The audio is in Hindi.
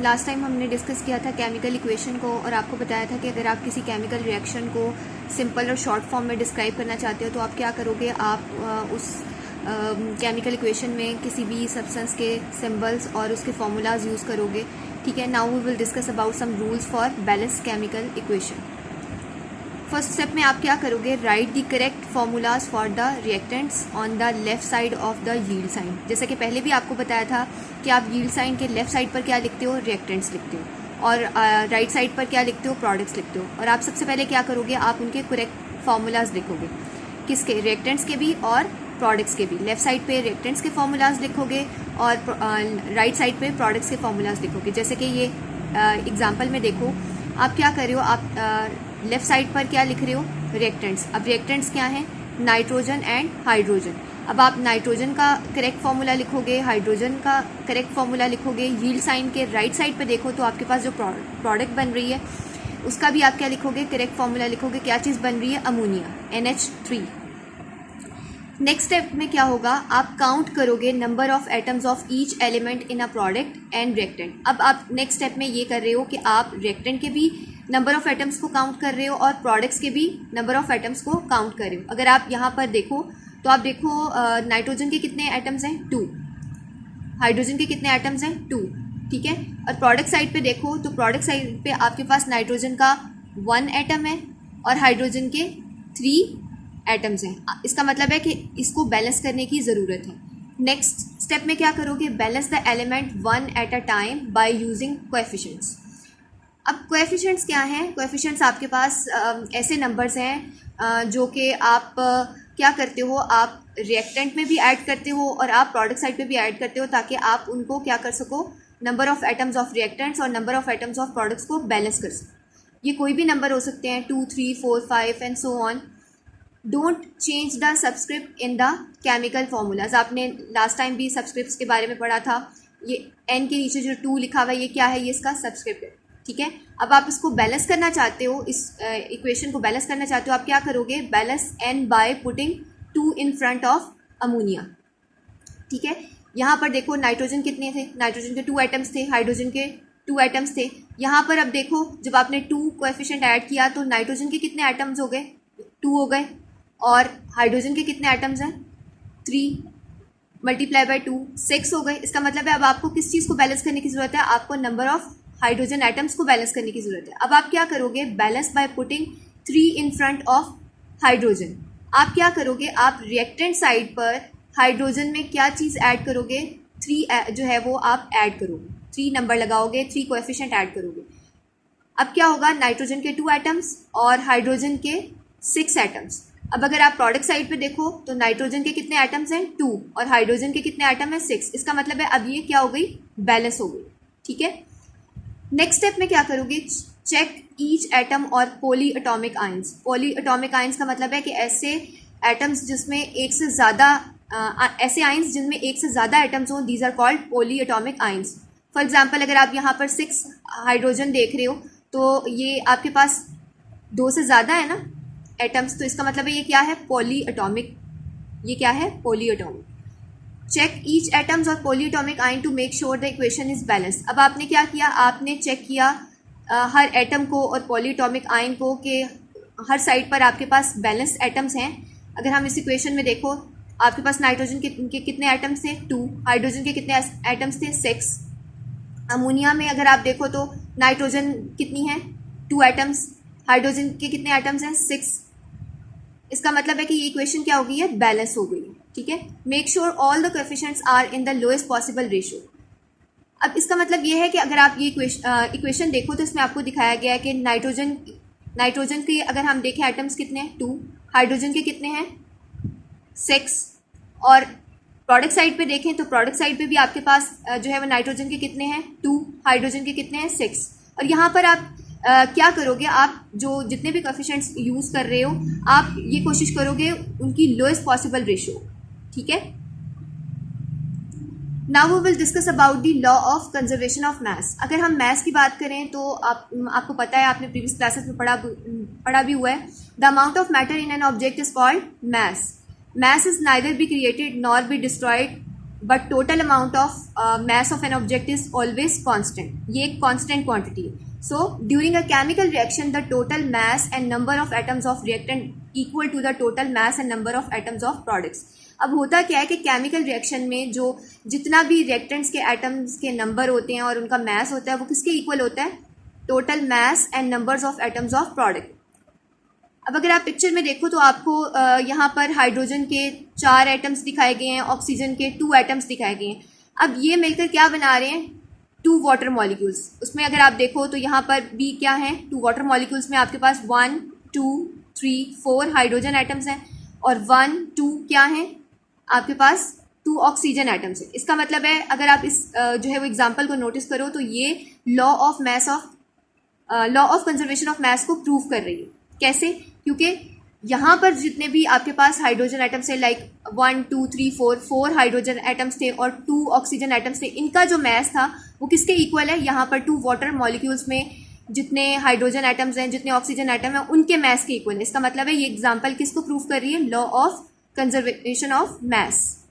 लास्ट टाइम हमने डिस्कस किया था केमिकल इक्वेशन को और आपको बताया था कि अगर आप किसी केमिकल रिएक्शन को सिंपल और शॉर्ट फॉर्म में डिस्क्राइब करना चाहते हो तो आप क्या करोगे, आप उस केमिकल इक्वेशन में किसी भी सब्सटेंस के सिंबल्स और उसके फार्मूलाज यूज़ करोगे। ठीक है, now we will discuss about some rules for balance chemical equation. First step में आप क्या करोगे, right the correct formulas for the reactants on the left side of the yield sign. जैसे कि पहले भी आपको बताया था कि आप यील्ड साइन के लेफ्ट साइड पर क्या लिखते हो, रिएक्टेंट्स लिखते हो, और राइट साइड पर क्या लिखते हो, प्रोडक्ट्स लिखते हो। और आप सबसे पहले क्या करोगे, आप उनके करेक्ट फार्मूलाज लिखोगे, किसके, रिएक्टेंट्स के भी और प्रोडक्ट्स के भी। लेफ्ट साइड पे रिएक्टेंट्स के फार्मूलाज लिखोगे और राइट साइड पे प्रोडक्ट्स के फार्मूलाज लिखोगे। जैसे कि ये एग्जांपल में देखो, आप क्या कर रहे हो, आप लेफ्ट साइड पर क्या लिख रहे हो, रिएक्टेंट्स। अब रिएक्टेंट्स क्या हैं, नाइट्रोजन एंड हाइड्रोजन। अब आप नाइट्रोजन का करेक्ट फार्मूला लिखोगे, हाइड्रोजन का करेक्ट फार्मूला लिखोगे। यील्ड साइन के राइट साइड पे देखो तो आपके पास जो प्रोडक्ट बन रही है उसका भी आप क्या लिखोगे, करेक्ट फार्मूला लिखोगे। क्या चीज़ बन रही है, अमोनिया, NH3। नेक्स्ट स्टेप में क्या होगा, आप काउंट करोगे number of atoms of each element in a product and reactant. अब आप नेक्स्ट स्टेप में ये कर रहे हो कि आप रिएक्टेंट के भी नंबर ऑफ एटम्स को काउंट कर रहे हो और प्रोडक्ट्स के भी नंबर ऑफ एटम्स को काउंट कर रहे हो। अगर आप यहाँ पर देखो तो आप देखो नाइट्रोजन के कितने एटम्स हैं, 2। हाइड्रोजन के कितने एटम्स हैं, 2। ठीक है, और प्रोडक्ट साइड पे देखो तो प्रोडक्ट साइड पे आपके पास नाइट्रोजन का 1 एटम है और हाइड्रोजन के 3 एटम्स हैं। इसका मतलब है कि इसको बैलेंस करने की ज़रूरत है। नेक्स्ट स्टेप में क्या करोगे, balance the element one at a time by using coefficients. अब कोएफिशिएंट्स क्या हैं, कोएफिशिएंट्स आपके पास ऐसे नंबर्स हैं जो कि आप क्या करते हो, आप रिएक्टेंट में भी ऐड करते हो और आप प्रोडक्ट साइड पे भी ऐड करते हो, ताकि आप उनको क्या कर सको, number of atoms of reactants और number of atoms of products को बैलेंस कर सको। ये कोई भी नंबर हो सकते हैं, 2, 3, 4, 5 and so on. Don't change the subscript in the chemical formulas. आपने लास्ट टाइम भी सबस्क्रिप्ट्स के बारे में पढ़ा था। ये n के नीचे जो 2 लिखा हुआ है ये क्या है, ये इसका सबस्क्रिप्ट है। ठीक है, अब आप इसको बैलेंस करना चाहते हो, इस इक्वेशन को बैलेंस करना चाहते हो, आप क्या करोगे, balance n by putting 2 in front of ammonia. ठीक है, यहाँ पर देखो नाइट्रोजन कितने थे, नाइट्रोजन के 2 एटम्स थे, हाइड्रोजन के 2 एटम्स थे। यहाँ पर अब देखो जब आपने 2 कोएफिशिएंट ऐड किया तो नाइट्रोजन के कितने एटम्स हो गए, 2 हो गए, और हाइड्रोजन के कितने एटम्स हैं, 3 मल्टीप्लाई बाय 2, 6 हो गए। इसका मतलब है अब आपको किस चीज़ को बैलेंस करने की ज़रूरत है, आपको नंबर ऑफ हाइड्रोजन एटम्स को बैलेंस करने की ज़रूरत है। अब आप क्या करोगे, balance by putting 3 in front of hydrogen. आप क्या करोगे, आप रिएक्टेंट साइड पर हाइड्रोजन में क्या चीज़ ऐड करोगे, 3 जो है वो आप ऐड करोगे, 3 नंबर लगाओगे, 3 कोएफिशिएंट ऐड करोगे। अब क्या होगा, नाइट्रोजन के 2 एटम्स और हाइड्रोजन के 6 एटम्स। अब अगर आप प्रोडक्ट साइड पे देखो तो नाइट्रोजन के कितने एटम्स हैं, 2, और हाइड्रोजन के कितने एटम हैं, 6। इसका मतलब है अब ये क्या हो गई, बैलेंस हो गई। ठीक है, नेक्स्ट स्टेप में क्या करोगे, चेक ईच एटम और poly atomic ions. Poly atomic ions का मतलब है कि ऐसे एटम्स जिसमें एक से ज़्यादा ऐसे आयंस जिनमें एक से ज़्यादा एटम्स हों, these are called polyatomic ions. For example अगर आप यहाँ पर 6 हाइड्रोजन देख रहे हो तो ये आपके पास 2 से ज़्यादा है ना एटम्स, तो इसका मतलब है ये क्या है, पॉली एटॉमिक। ये क्या है, poly atomic. Check each atoms और poly atomic ion to make sure the equation is balance. अब आपने क्या किया, आपने चेक किया हर एटम को और पॉली एटॉमिक आयन को कि हर साइड पर आपके पास बैलेंस एटम्स हैं। अगर हम इस इक्वेशन में देखो, आपके पास नाइट्रोजन के कितने एटम्स थे, 2, हाइड्रोजन के कितने एटम्स थे, 6। अमोनिया में अगर आप देखो तो नाइट्रोजन कितनी है, 2 एटम्स, हाइड्रोजन के कितने एटम्स हैं, 6। इसका मतलब है कि ये इक्वेशन क्या हो गई है, बैलेंस हो गई है। ठीक है, make sure all the coefficients are in the lowest possible ratio. अब इसका मतलब ये है कि अगर आप ये इक्वेशन देखो तो इसमें आपको दिखाया गया है कि नाइट्रोजन के अगर हम देखें एटम्स कितने हैं, 2, हाइड्रोजन के कितने हैं, 6, और प्रोडक्ट साइड पे देखें तो प्रोडक्ट साइड पे भी आपके पास जो है वो नाइट्रोजन के कितने हैं, 2, हाइड्रोजन के कितने हैं, 6। और यहाँ पर आप क्या करोगे, आप जो जितने भी कोएफिशिएंट्स यूज़ कर रहे हो आप ये कोशिश करोगे उनकी लोएस्ट पॉसिबल रेशियो। ठीक है, now we will discuss about the law of conservation of mass. अगर हम मास की बात करें तो आपको पता है, आपने प्रीवियस क्लासेस में पढ़ा भी हुआ है, the amount of matter in an object is called mass. Mass is neither be created nor be destroyed but total amount of mass of an object is always constant. ये एक constant quantity है. So during a chemical reaction the total mass and number of atoms of reactant equal to the total mass and number of atoms of products. अब होता क्या है कि केमिकल रिएक्शन में जो जितना भी रिएक्टेंट्स के एटम्स के नंबर होते हैं और उनका मास होता है वो किसके इक्वल होता है? Total mass and numbers of atoms of product. अब अगर आप पिक्चर में देखो तो आपको यहाँ पर हाइड्रोजन के 4 एटम्स दिखाए गए हैं, ऑक्सीजन के 2 एटम्स दिखाए गए हैं. अब ये मिलकर क्या बना रहे हैं? 2 वाटर मॉलिक्यूल्स. उसमें अगर आप देखो तो यहाँ पर भी क्या है? 2 वाटर मॉलिक्यूल्स में आपके पास 1 2 3 4 हाइड्रोजन एटम्स हैं और 1 2 क्या है? आपके पास 2 ऑक्सीजन एटम्स है. इसका मतलब है अगर आप इस जो है वो एग्जाम्पल को नोटिस करो तो ये लॉ ऑफ कंजर्वेशन ऑफ मास को प्रूव कर रही है. कैसे? क्योंकि यहाँ पर जितने भी आपके पास हाइड्रोजन एटम्स है, लाइक 1 2 3 4 हाइड्रोजन एटम्स थे और 2 ऑक्सीजन एटम्स थे, इनका जो मास था वो किसके इक्वल है? यहाँ पर 2 वाटर मॉलिक्यूल्स में जितने हाइड्रोजन एटम्स हैं, जितने ऑक्सीजन एटम हैं, उनके मास के इक्वल है. इसका मतलब है ये एग्जाम्पल किसको प्रूव कर रही है? Law of conservation of mass.